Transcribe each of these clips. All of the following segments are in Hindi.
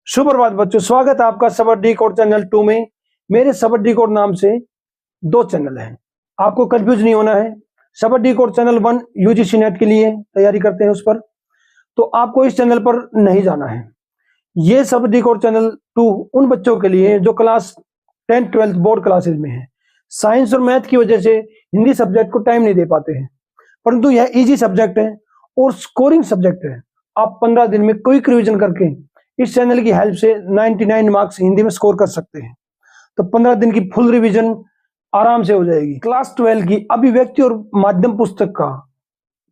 सुप्रभात बच्चों, स्वागत है आपका सबर डी कोड चैनल 2 में। मेरे सबर डी कोड नाम से दो चैनल हैं, आपको कंफ्यूज नहीं होना है। सबर D code channel 1 UGC net के लिए तैयारी करते हैं उस पर, तो आपको इस चैनल पर नहीं जाना है। ये सबर डी कोड चैनल 2 उन बच्चों के लिए जो क्लास 10 12 बोर्ड क्लासेज में है। साइंस और मैथ की वजह से हिंदी सब्जेक्ट को टाइम नहीं दे पाते हैं, परंतु यह ईजी सब्जेक्ट है और स्कोरिंग सब्जेक्ट है। आप 15 दिन में क्विक रिवीजन करके इस चैनल की हेल्प से 99 मार्क्स हिंदी में स्कोर कर सकते हैं। तो 15 दिन की फुल रिवीजन आराम से हो जाएगी। क्लास 12 की अभिव्यक्ति और माध्यम पुस्तक का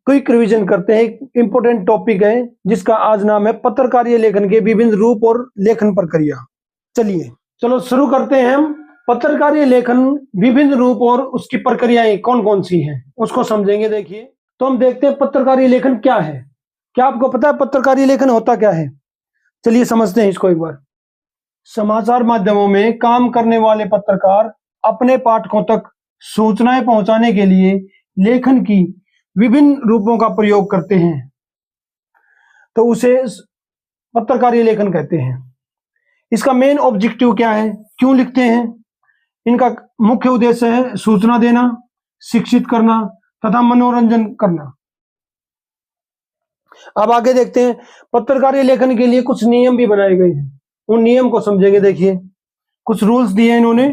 क्विक रिवीजन करते हैं। एक इंपोर्टेंट टॉपिक है जिसका आज नाम है पत्रकारीय लेखन के विभिन्न रूप और लेखन प्रक्रिया। चलो शुरू करते हैं हम। पत्रकारीय लेखन विभिन्न रूप और उसकी प्रक्रियाएं कौन कौन सी हैं उसको समझेंगे। देखिए, तो हम देखते हैं पत्रकारीय लेखन क्या है। क्या आपको पता है पत्रकारीय लेखन होता क्या है? चलिए समझते हैं इसको एक बार। समाचार माध्यमों में काम करने वाले पत्रकार अपने पाठकों तक सूचनाएं पहुंचाने के लिए लेखन की विभिन्न रूपों का प्रयोग करते हैं, तो उसे पत्रकारीय लेखन कहते हैं। इसका मेन ऑब्जेक्टिव क्या है, क्यों लिखते हैं? इनका मुख्य उद्देश्य है सूचना देना, शिक्षित करना तथा मनोरंजन करना। अब आगे देखते हैं, पत्रकारीय लेखन के लिए कुछ नियम भी बनाए गए हैं, उन नियम को समझेंगे। देखिए, कुछ रूल्स दिए इन्होंने।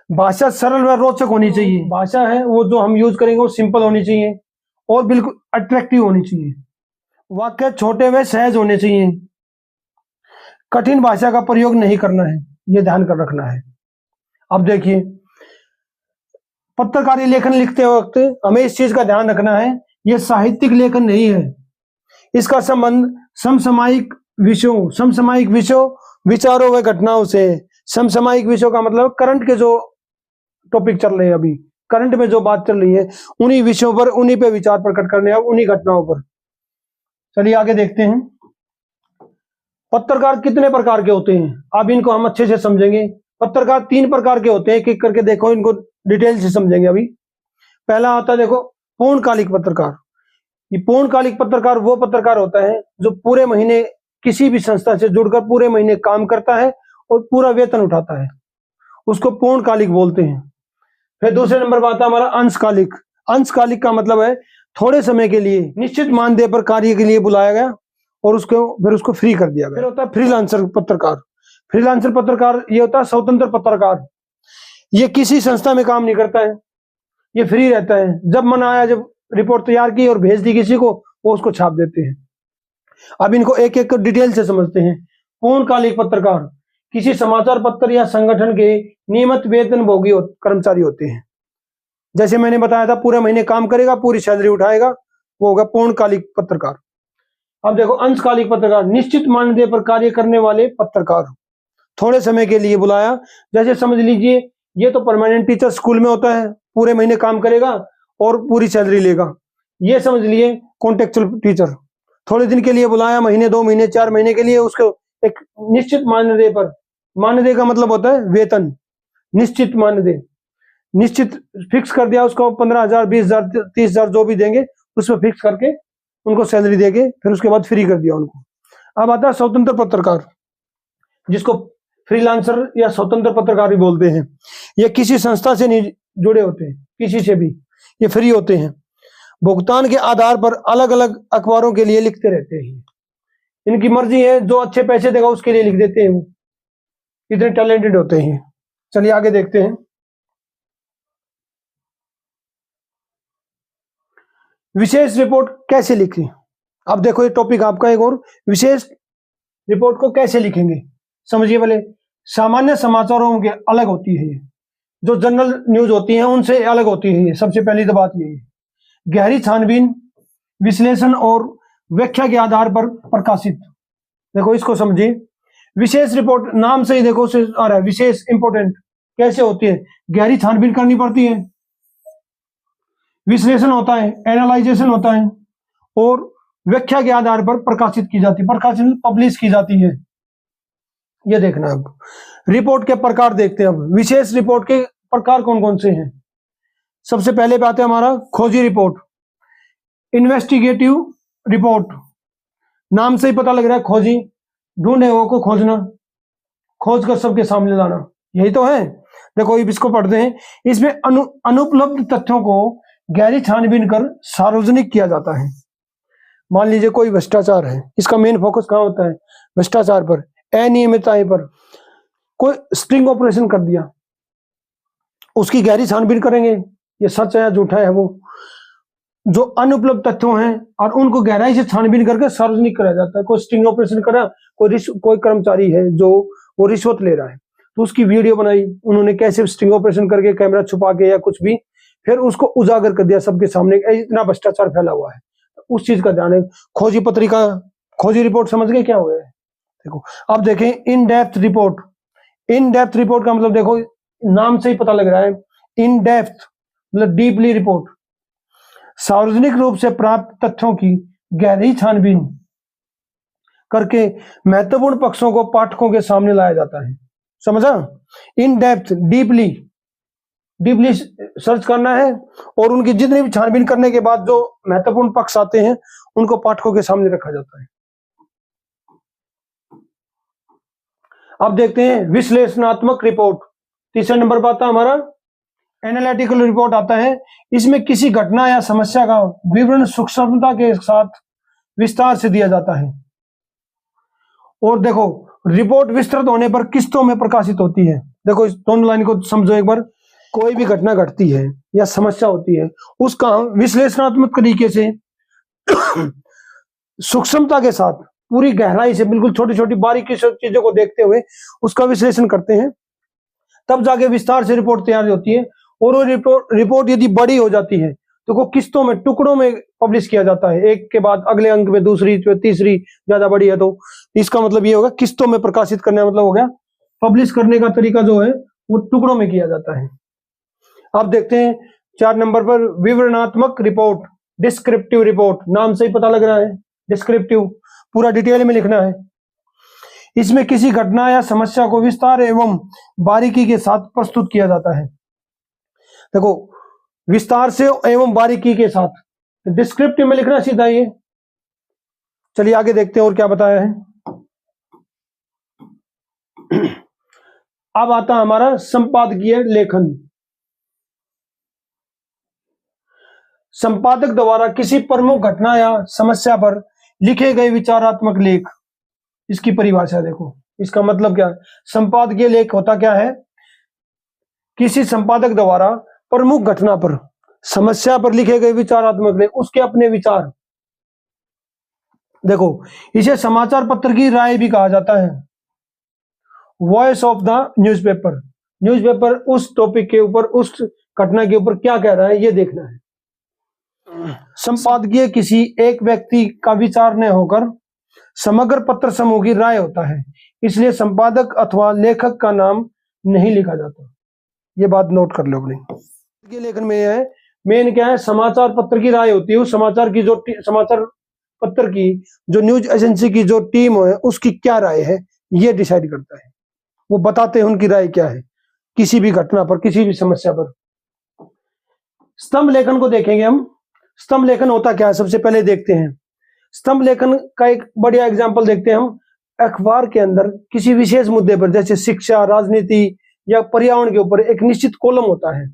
भाषा सरल व रोचक होनी चाहिए। भाषा है वो जो हम यूज करेंगे वो सिंपल होनी चाहिए और बिल्कुल अट्रैक्टिव होनी चाहिए। वाक्य छोटे व सहज होने चाहिए। कठिन भाषा का प्रयोग नहीं करना है, ये ध्यान कर रखना है। अब देखिए, पत्रकारीय लेखन लिखते वक्त हमें इस चीज का ध्यान रखना है, यह साहित्यिक लेखन नहीं है। इसका संबंध समसामयिक विषयों, विचारों व घटनाओं से। समसामयिक विषयों का मतलब करंट के जो टॉपिक चल रहे हैं, अभी करंट में जो बात चल रही है, उन्हीं विषयों पर, उन्हीं पे विचार प्रकट करने, अब उन्हीं घटनाओं पर। चलिए आगे देखते हैं। पत्रकार कितने प्रकार के होते हैं, अब इनको हम अच्छे से समझेंगे। पत्रकार 3 प्रकार के होते हैं, एक एक करके देखो, इनको डिटेल से समझेंगे अभी। पहला आता है, देखो, पूर्णकालिक पत्रकार। ये पूर्णकालिक पत्रकार वो पत्रकार होता है जो पूरे महीने किसी भी संस्था से जुड़कर पूरे महीने काम करता है और पूरा वेतन उठाता है, उसको पूर्णकालिक बोलते हैं। फिर दूसरे नंबर पर आता है हमारा अंशकालिक। अंशकालिक का मतलब है थोड़े समय के लिए निश्चित मानदेय पर कार्य के लिए बुलाया गया और उसको फ्री कर दिया गया। फिर होता है फ्रीलांसर पत्रकार। फ्रीलांसर पत्रकार ये होता है स्वतंत्र पत्रकार। ये किसी संस्था में काम नहीं करता है, ये फ्री रहता है। जब मन आया, जब रिपोर्ट तैयार की और भेज दी किसी को, वो उसको छाप देते हैं। अब इनको एक एक डिटेल से समझते हैं। पूर्णकालिक पत्रकार किसी समाचार पत्र या संगठन के नियमित वेतनभोगी कर्मचारी होते हैं। जैसे मैंने बताया था, पूरे महीने काम करेगा, पूरी सैलरी उठाएगा, वो होगा पूर्णकालिक पत्रकार। अब देखो, अंशकालिक पत्रकार निश्चित मानदेय पर कार्य करने वाले पत्रकार, थोड़े समय के लिए बुलाया। जैसे समझ लीजिए, ये तो परमानेंट टीचर स्कूल में होता है, पूरे महीने काम करेगा और पूरी सैलरी लेगा। ये समझ लिए कॉन्टेक्चुअल टीचर, थोड़े दिन के लिए बुलाया, महीने, 2 महीने, 4 महीने के लिए, उसको एक निश्चित मानदेय पर। मानदेय का मतलब होता है वेतन। निश्चित मानदेय, निश्चित फिक्स कर दिया उसको, 15,000, 20,000, 30,000 जो भी देंगे, उसमें फिक्स करके उनको सैलरी देके फिर उसके बाद फ्री कर दिया उनको। अब आता है स्वतंत्र पत्रकार, जिसको फ्रीलांसर या स्वतंत्र पत्रकार भी बोलते हैं। ये किसी संस्था से नहीं जुड़े होते हैं, किसी से भी, ये फ्री होते हैं। भुगतान के आधार पर अलग अलग अखबारों के लिए लिखते रहते हैं। इनकी मर्जी है, जो अच्छे पैसे देगा उसके लिए लिख देते हैं। वो इतने टैलेंटेड होते हैं। चलिए आगे देखते हैं। विशेष रिपोर्ट कैसे लिखें? अब देखो, ये टॉपिक आपका एक और। विशेष रिपोर्ट को कैसे लिखेंगे समझिए। पहले, सामान्य समाचारों के अलग होती है, जो जनरल न्यूज होती है उनसे अलग होती है। सबसे पहली तो बात यही है। गहरी छानबीन, विश्लेषण और व्याख्या के आधार पर प्रकाशित। देखो, इसको समझिए। विशेष रिपोर्ट नाम से ही देखो से आ रहा है, विशेष इंपोर्टेंट कैसे होती है। गहरी छानबीन करनी पड़ती है, विश्लेषण होता है, एनालाइजेशन होता है, और व्याख्या के आधार पर प्रकाशित की जाती है, प्रकाशन पब्लिश की जाती है। ये देखना। अब रिपोर्ट के प्रकार देखते हैं। अब विशेष रिपोर्ट के प्रकार कौन कौन से हैं? सबसे पहले पे आते हैं हमारा खोजी रिपोर्ट, इन्वेस्टिगेटिव रिपोर्ट। नाम से ही पता लग रहा है खोजी। ढूंढे को खोजना, खोज कर सबके सामने लाना, यही तो है। देखो इसको पढ़ते हैं। इसमें अनुपलब्ध तथ्यों को गहरी छानबीन कर सार्वजनिक किया जाता है। मान लीजिए कोई भ्रष्टाचार है, इसका मेन फोकस कहाँ होता है? भ्रष्टाचार पर, अनियमितताएं पर। कोई स्ट्रिंग ऑपरेशन कर दिया, उसकी गहरी छानबीन करेंगे, ये सच है या झूठा है। वो जो अनुपलब्ध तथ्यों हैं और उनको गहराई से छानबीन करके सार्वजनिक कराया जाता है। कोई स्ट्रिंग ऑपरेशन करा, कोई कर्मचारी है जो वो रिश्वत ले रहा है, तो उसकी वीडियो बनाई उन्होंने, कैसे स्ट्रिंग ऑपरेशन करके कैमरा छुपा के या कुछ भी, फिर उसको उजागर कर दिया सबके सामने, इतना भ्रष्टाचार फैला हुआ है। उस चीज का ध्यान है। खोजी पत्रिका, खोजी रिपोर्ट समझ गए क्या हुआ है? देखो अब देखें in depth report. In depth report का मतलब देखो नाम से ही पता लग रहा है, इन डेप्थ मतलब डीपली रिपोर्ट। सार्वजनिक रूप से प्राप्त तथ्यों की गहरी छानबीन करके महत्वपूर्ण पक्षों को पाठकों के सामने लाया जाता है। समझा? इन डेप्थ, डीपली सर्च करना है और उनकी जितनी भी छानबीन करने के बाद जो महत्वपूर्ण पक्ष आते हैं उनको पाठकों के सामने रखा जाता है। अब देखते हैं विश्लेषणात्मक रिपोर्ट। तीसरे नंबर पर आता है हमारा एनालिटिकल रिपोर्ट आता है। इसमें किसी घटना या समस्या का विवरण सूक्ष्मता के साथ विस्तार से दिया जाता है। और देखो रिपोर्ट विस्तृत होने पर किस्तों में प्रकाशित होती है। देखो इस दोनों लाइन को समझो एक बार। कोई भी घटना घटती है या समस्या होती है, उसका विश्लेषणात्मक तरीके से सूक्ष्मता के साथ, पूरी गहराई से, बिल्कुल छोटी छोटी बारीकी से चीजों को देखते हुए उसका विश्लेषण करते हैं, तब जाके विस्तार से रिपोर्ट तैयार होती है। और वो रिपोर्ट यदि बड़ी हो जाती है तो वो किस्तों में, टुकड़ों में पब्लिश किया जाता है, एक के बाद अगले अंक में दूसरी, तीसरी, ज्यादा बड़ी है तो इसका मतलब ये होगा किस्तों में प्रकाशित करने का मतलब हो गया पब्लिश करने का तरीका जो है वो टुकड़ों में किया जाता है। अब देखते हैं 4 नंबर पर विवरणात्मक रिपोर्ट, डिस्क्रिप्टिव रिपोर्ट। नाम से ही पता लग रहा है डिस्क्रिप्टिव, पूरा डिटेल में लिखना है। इसमें किसी घटना या समस्या को विस्तार एवं बारीकी के साथ प्रस्तुत किया जाता है। देखो विस्तार से एवं बारीकी के साथ, डिस्क्रिप्टिव में लिखना सीधा ये। चलिए आगे देखते हैं और क्या बताया है। अब आता हमारा संपादकीय लेखन। संपादक द्वारा किसी प्रमुख घटना या समस्या पर लिखे गए विचारात्मक लेख। इसकी परिभाषा देखो, इसका मतलब क्या है? संपादकीय लेख होता क्या है? किसी संपादक द्वारा प्रमुख घटना पर, समस्या पर लिखे गए विचारात्मक लेख, उसके अपने विचार। देखो इसे समाचार पत्र की राय भी कहा जाता है। Voice of the newspaper. Newspaper उस टॉपिक के ऊपर, उस घटना के ऊपर क्या कह रहा है ये देखना है। संपादकीय किसी एक व्यक्ति का विचार न होकर समग्र पत्र समूह की राय होता है, इसलिए संपादक अथवा लेखक का नाम नहीं लिखा जाता। ये बात नोट कर लो अपने। ये लेखन में है मेन क्या है? समाचार पत्र की राय होती है। उस समाचार की जो समाचार पत्र की जो न्यूज एजेंसी की जो टीम है उसकी क्या राय है ये डिसाइड करता है। वो बताते हैं उनकी राय क्या है किसी भी घटना पर, किसी भी समस्या पर। स्तंभ लेखन को देखेंगे हम। स्तंभ लेखन होता क्या है सबसे पहले देखते हैं। स्तंभ लेखन का एक बढ़िया एग्जांपल देखते हैं हम। अखबार के अंदर किसी विशेष मुद्दे पर, जैसे शिक्षा, राजनीति या पर्यावरण के ऊपर एक निश्चित कॉलम होता है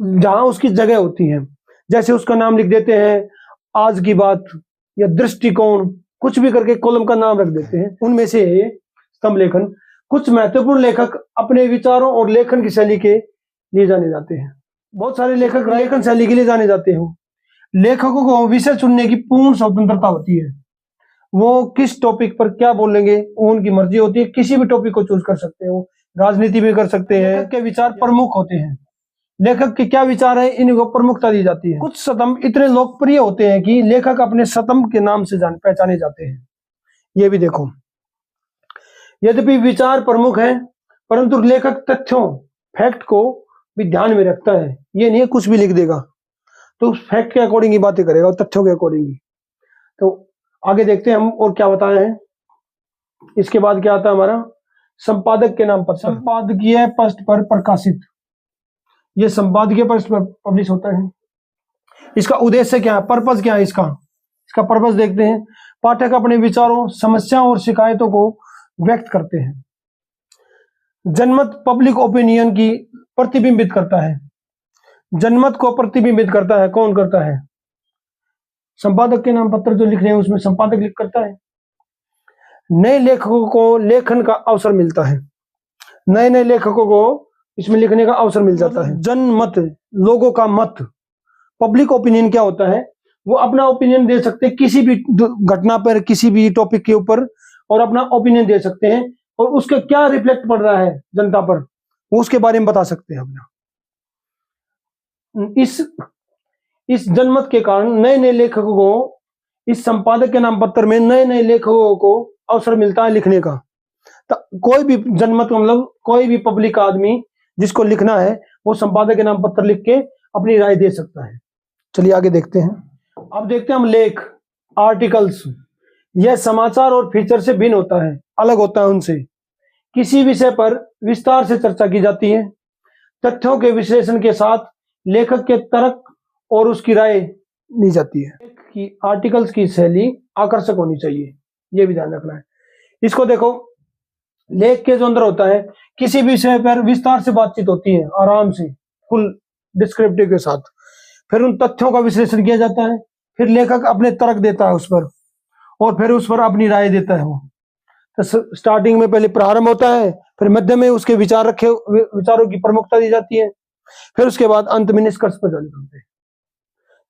जहां उसकी जगह होती है। जैसे उसका नाम लिख देते हैं आज की बात या दृष्टिकोण, कुछ भी करके कॉलम का नाम रख देते हैं। उनमें से स्तंभ लेखन। कुछ महत्वपूर्ण लेखक अपने विचारों और लेखन की शैली के लिए जाने जाते हैं। बहुत सारे लेखक लेखन शैली के लिए जाने जाते हैं। लेखकों को विषय चुनने की पूर्ण स्वतंत्रता होती है। वो किस टॉपिक पर क्या बोलेंगे वो उनकी मर्जी होती है। किसी भी टॉपिक को चूज कर सकते हैं, वो राजनीति भी कर सकते हैं। लेखक के विचार प्रमुख होते हैं। लेखक के क्या विचार है इनको प्रमुखता दी जाती है। कुछ स्तंभ इतने लोकप्रिय होते हैं कि लेखक अपने स्तंभ के नाम से पहचाने जाते हैं। ये भी देखो, यद्यपि विचार प्रमुख है परंतु लेखक तथ्यों, फैक्ट को भी ध्यान में रखता है। ये नहीं है कुछ भी लिख देगा, तो फैक्ट के अकॉर्डिंग ही बातें करेगा और तथ्यों के अकॉर्डिंग ही। तो आगे देखते हैं हम और क्या बताए हैं। इसके बाद क्या आता है हमारा संपादक के नाम पर। संपादकीय पृष्ठ पर प्रकाशित, ये संपादकीय पृष्ठ पर पब्लिश होता है। इसका उद्देश्य क्या है? पर्पस क्या है इसका इसका पर्पस देखते हैं। पाठक अपने विचारों, समस्याओं और शिकायतों को व्यक्त करते हैं। जनमत पब्लिक ओपिनियन की प्रतिबिंबित करता है। जनमत को प्रतिबिंबित करता है, कौन करता है? संपादक के नाम पत्र जो लिख रहे हैं उसमें संपादक लिख करता है। नए लेखकों को लेखन का अवसर मिलता है। नए नए लेखकों को इसमें लिखने का अवसर मिल जाता है। जनमत, लोगों का मत। पब्लिक ओपिनियन क्या होता है? वो अपना ओपिनियन दे सकते हैं किसी भी घटना पर, किसी भी टॉपिक के ऊपर, और अपना ओपिनियन दे सकते हैं, और उसका क्या रिफ्लेक्ट पड़ रहा है जनता पर, वो उसके बारे में बता सकते हैं अपना। इस जनमत के कारण नए नए लेखकों को, इस संपादक के नाम पत्र में नए नए लेखकों को अवसर मिलता है लिखने का। तो कोई भी जनमत मतलब कोई भी पब्लिक आदमी जिसको लिखना है वो संपादक के नाम पत्र लिख के अपनी राय दे सकता है। चलिए आगे देखते हैं। अब देखते हैं हम लेख, आर्टिकल्स। यह समाचार और फीचर से भिन्न होता है, अलग होता है उनसे। किसी विषय पर विस्तार से चर्चा की जाती है। तथ्यों के विश्लेषण के साथ लेखक के तर्क और उसकी राय ली जाती है। कि आर्टिकल्स की शैली आकर्षक होनी चाहिए, यह भी ध्यान रखना है। इसको देखो, लेख के जो अंदर होता है किसी भी विषय पर विस्तार से बातचीत होती है, आराम से, फुल डिस्क्रिप्टिव के साथ। फिर उन तथ्यों का विश्लेषण किया जाता है, फिर लेखक अपने तर्क देता है उस पर, और फिर उस पर अपनी राय देता है वो। तो स्टार्टिंग में पहले प्रारंभ होता है, फिर मध्य में उसके विचारों की प्रमुखता दी जाती है, फिर उसके बाद अंत में निष्कर्ष पर जाते हैं।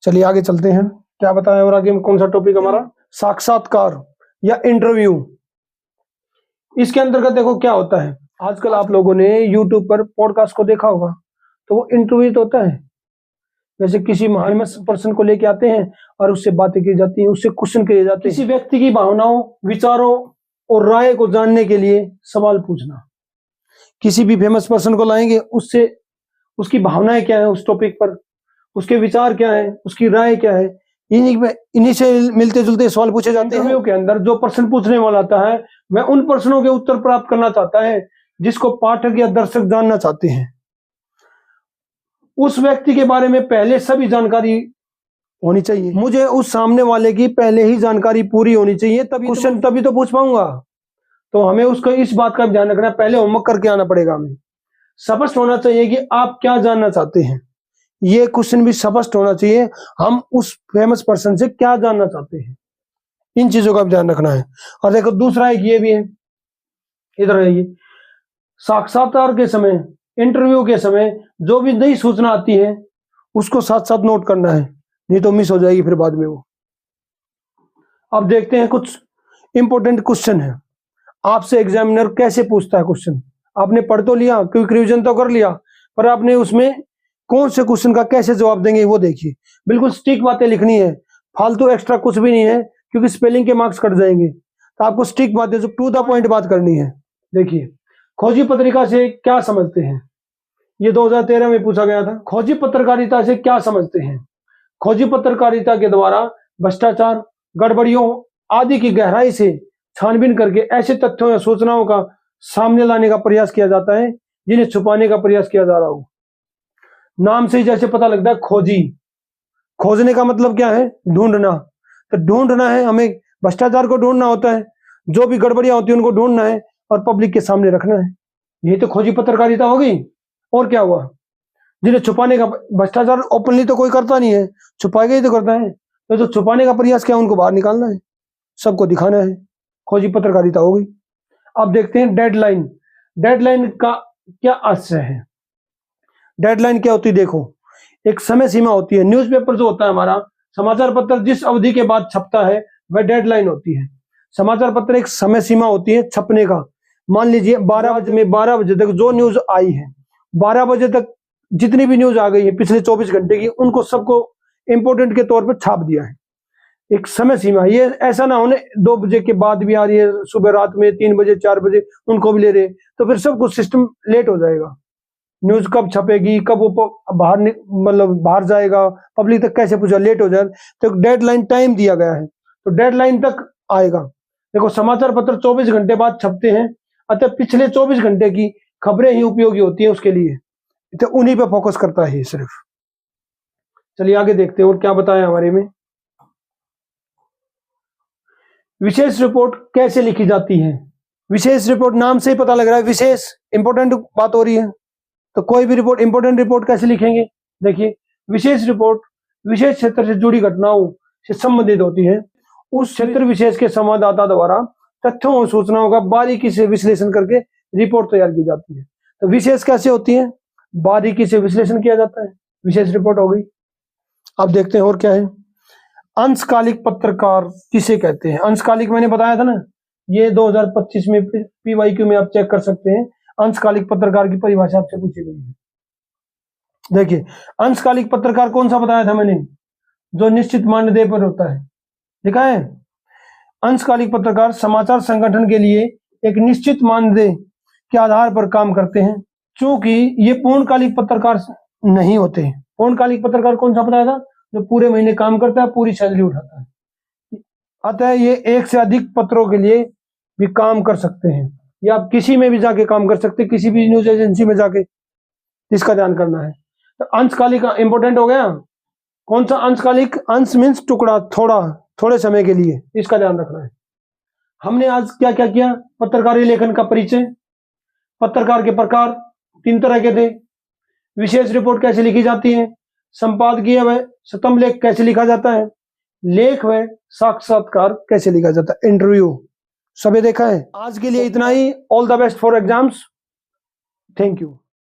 चलिए आगे चलते हैं, क्या बताया और आगे कौन सा टॉपिक हमारा? साक्षात्कार या इंटरव्यू। इसके अंतर्गत देखो क्या होता है, आजकल आप लोगों ने YouTube पर पॉडकास्ट को देखा होगा, तो वो इंटरव्यू तो होता है। जैसे किसी महान पर्सन को लेके आते हैं और उससे बातें की जाती हैं, उससे क्वेश्चन किए जाते हैं। किसी व्यक्ति की भावनाओं, विचारों और राय को जानने के लिए सवाल पूछना। किसी भी फेमस पर्सन को लाएंगे, उससे उसकी भावनाएं क्या है उस टॉपिक पर, उसके विचार क्या है, उसकी राय क्या है, इन्हीं से मिलते जुलते सवाल पूछे जाते हैं। इंटरव्यू के अंदर जो प्रश्न पूछने वाला आता है वह उन प्रश्नों के उत्तर प्राप्त करना चाहता है जिसको पाठक या दर्शक जानना चाहते हैं। उस व्यक्ति के बारे में पहले सभी जानकारी होनी चाहिए। मुझे उस सामने वाले की पहले ही जानकारी पूरी होनी चाहिए, तभी क्वेश्चन तभी तो पूछ पाऊंगा। तो हमें उसको इस बात का ध्यान रखना है, पहले होमवर्क करके आना पड़ेगा। हमें स्पष्ट होना चाहिए कि आप क्या जानना चाहते हैं। ये क्वेश्चन भी स्पष्ट होना चाहिए, हम उस फेमस पर्सन से क्या जानना चाहते हैं। इन चीजों का भी ध्यान रखना है। और देखो दूसरा एक ये भी है, इधर है ये, साक्षात्कार के समय, इंटरव्यू के समय जो भी नई सूचना आती है उसको साथ साथ नोट करना है, नहीं तो मिस हो जाएगी फिर बाद में वो। अब देखते हैं कुछ इंपॉर्टेंट क्वेश्चन है, आपसे एग्जामिनर कैसे पूछता है क्वेश्चन। आपने पढ़ तो लिया, क्विक रिवीजन तो कर लिया, पर आपने उसमें कौन से क्वेश्चन का कैसे जवाब देंगे वो देखिए। बिल्कुल स्टिक बातें लिखनी है, फालतू एक्स्ट्रा कुछ भी नहीं है, क्योंकि स्पेलिंग के मार्क्स कट जाएंगे। तो आपको स्टिक बातें, जो टू द पॉइंट बात करनी है। देखिए, खोजी पत्रिका से क्या समझते हैं, ये 2013 में पूछा गया था। खोजी पत्रकारिता से क्या समझते हैं? खोजी पत्रकारिता के द्वारा भ्रष्टाचार, गड़बड़ियों आदि की गहराई से छानबीन करके ऐसे तथ्यों या सूचनाओं का सामने लाने का प्रयास किया जाता है जिन्हें छुपाने का प्रयास किया जा रहा हो। नाम से ही जैसे पता लगता है खोजी, खोजने का मतलब क्या है? ढूंढना। तो ढूंढना है, हमें भ्रष्टाचार को ढूंढना होता है, जो भी गड़बड़ियां होती है उनको ढूंढना है और पब्लिक के सामने रखना है। यही तो खोजी पत्रकारिता हो गई। और क्या हुआ? जिन्हें छुपाने का, भ्रष्टाचार ओपनली तो कोई करता नहीं है, छुपाएगा ही तो करता है। तो जो छुपाने का प्रयास किया उनको बाहर निकालना है, सबको दिखाना है, खोजी पत्रकारिता हो गई। अब देखते हैं डेडलाइन। डेडलाइन का क्या आशय है? डेडलाइन क्या होती है? देखो, एक समय सीमा होती है। न्यूज़पेपर जो होता है हमारा, समाचार पत्र जिस अवधि के बाद छपता है वह डेडलाइन होती है। समाचार पत्र एक समय सीमा होती है छपने का। मान लीजिए 12 बजे तक जो न्यूज आई है, 12 बजे तक जितनी भी न्यूज आ गई है पिछले 24 घंटे की, उनको सबको इंपोर्टेंट के तौर पर छाप दिया है। एक समय सीमा, ये ऐसा ना होने 2 बजे के बाद भी आ रही है, सुबह रात में 3 बजे 4 बजे उनको भी ले रहे, तो फिर सब कुछ सिस्टम लेट हो जाएगा। न्यूज कब छपेगी, कब वो बाहर मतलब बाहर जाएगा, पब्लिक तक कैसे पहुंचा, लेट हो जाए। तो डेडलाइन टाइम दिया गया है, तो डेडलाइन तक आएगा। देखो, समाचार पत्र 24 घंटे बाद छपते हैं, अतः पिछले 24 घंटे की खबरें ही उपयोगी होती है उसके लिए, तो उन्हीं पे फोकस करता है सिर्फ। चलिए आगे देखते हैं और क्या बताया हमारे में। विशेष रिपोर्ट कैसे लिखी जाती है? विशेष रिपोर्ट नाम से ही पता लग रहा है विशेष, इंपॉर्टेंट बात हो रही है, तो कोई भी रिपोर्ट इंपॉर्टेंट रिपोर्ट कैसे लिखेंगे? देखिए, विशेष रिपोर्ट विशेष क्षेत्र से जुड़ी घटनाओं से संबंधित होती है। उस क्षेत्र विशेष के संवाददाता द्वारा तथ्यों और सूचनाओं का बारीकी से विश्लेषण करके रिपोर्ट तैयार की जाती है। तो विशेष कैसे होती है? बारीकी से विश्लेषण किया जाता है, विशेष रिपोर्ट हो गई। अब देखते हैं और क्या है। अंशकालिक पत्रकार किसे कहते हैं? अंशकालिक मैंने बताया था ना, ये 2025 में PYQ में आप चेक कर सकते हैं। अंशकालिक पत्रकार की परिभाषा आपसे पूछी गई है। देखिए, अंशकालिक पत्रकार कौन सा बताया था मैंने? जो निश्चित मानदेय पर होता है, लिखा है। अंशकालिक पत्रकार समाचार संगठन के लिए एक निश्चित मानदेय के आधार पर काम करते हैं, क्योंकि ये पूर्णकालिक पत्रकार नहीं होते। पूर्णकालिक पत्रकार कौन सा बताया था? जो पूरे महीने काम करता है, पूरी सैलरी उठाता है। अतः ये एक से अधिक पत्रों के लिए भी काम कर सकते हैं, या आप किसी में भी जाके काम कर सकते हैं, किसी भी न्यूज एजेंसी में जाके। इसका ध्यान करना है। तो अंशकालिक इंपॉर्टेंट हो गया। कौन सा अंशकालिक? अंश मीन्स टुकड़ा, थोड़े समय के लिए, इसका ध्यान रखना है। हमने आज क्या क्या किया? पत्रकारी लेखन का परिचय, पत्रकार के प्रकार 3 तरह के थे, विशेष रिपोर्ट कैसे लिखी जाती है, संपादकीय व स्तंभ लेख कैसे लिखा जाता है, लेख व साक्षात्कार कैसे लिखा जाता है, इंटरव्यू, सभी देखा है। आज के लिए इतना ही। All the best for exams. Thank you.